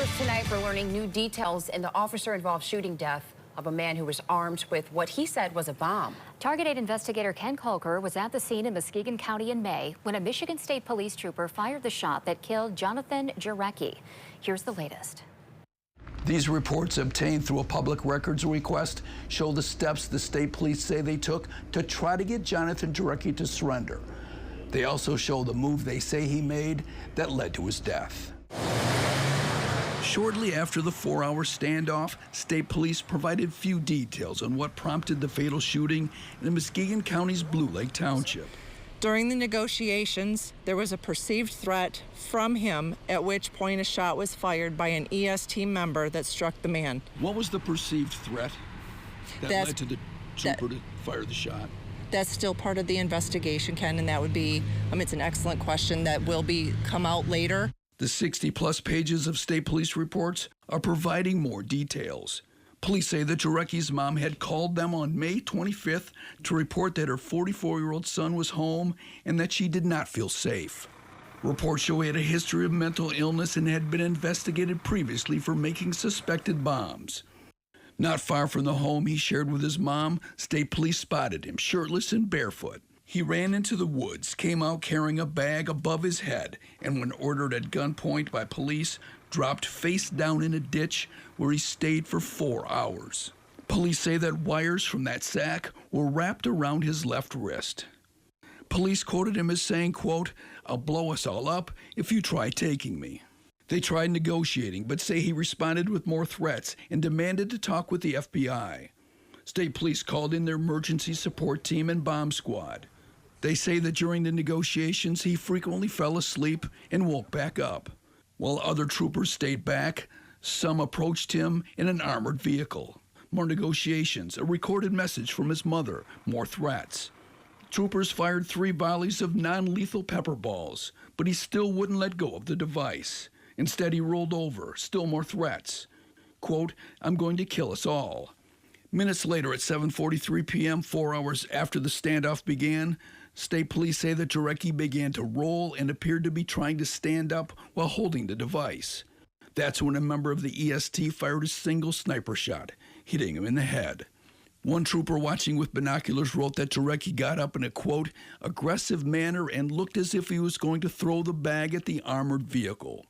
First tonight, we're learning new details in the officer-involved shooting death of a man who was armed with what he said was a bomb. Target 8 investigator Ken Colker was at the scene in Muskegon County in May when a Michigan State police trooper fired the shot that killed Jonathan Jurecki. Here's the latest. These reports obtained through a public records request show the steps the state police say they took to try to get Jonathan Jurecki to surrender. They also show the move they say he made that led to his death. Shortly after the 4-hour standoff, state police provided few details on what prompted the fatal shooting in Muskegon County's Blue Lake Township. During the negotiations, there was a perceived threat from him, at which point a shot was fired by an EST member that struck the man. What was the perceived threat that led to the trooper to fire the shot? That's still part of the investigation, Ken, and that would be, it's an excellent question that will come out later. The 60-plus pages of state police reports are providing more details. Police say that Jurecki's mom had called them on May 25th to report that her 44-year-old son was home and that she did not feel safe. Reports show he had a history of mental illness and had been investigated previously for making suspected bombs. Not far from the home he shared with his mom, state police spotted him, shirtless and barefoot. He ran into the woods, came out carrying a bag above his head, and when ordered at gunpoint by police, dropped face down in a ditch where he stayed for 4 hours. Police say that wires from that sack were wrapped around his left wrist. Police quoted him as saying, quote, "I'll blow us all up if you try taking me." They tried negotiating, but say he responded with more threats and demanded to talk with the FBI. State police called in their emergency support team and bomb squad. They say that during the negotiations, he frequently fell asleep and woke back up. While other troopers stayed back, some approached him in an armored vehicle. More negotiations, a recorded message from his mother, more threats. Troopers fired 3 volleys of non-lethal pepper balls, but he still wouldn't let go of the device. Instead, he rolled over, still more threats. Quote, "I'm going to kill us all." Minutes later at 7:43 p.m., 4 hours after the standoff began, state police say that Jurecki began to roll and appeared to be trying to stand up while holding the device. That's when a member of the EST fired a single sniper shot, hitting him in the head. One trooper watching with binoculars wrote that Jurecki got up in a, quote, "aggressive manner and looked as if he was going to throw the bag at the armored vehicle."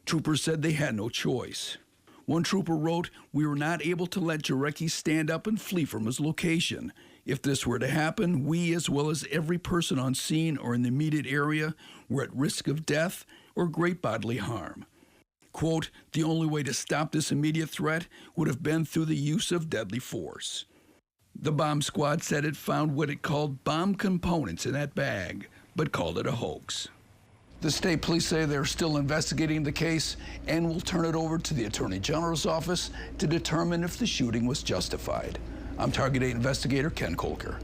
Troopers said they had no choice. One trooper wrote, "We were not able to let Jurecki stand up and flee from his location. If this were to happen, we, as well as every person on scene or in the immediate area, were at risk of death or great bodily harm." Quote, "The only way to stop this immediate threat would have been through the use of deadly force." The bomb squad said it found what it called bomb components in that bag, but called it a hoax. The state police say they're still investigating the case and will turn it over to the Attorney General's office to determine if the shooting was justified. I'm Target 8 investigator Ken Colker.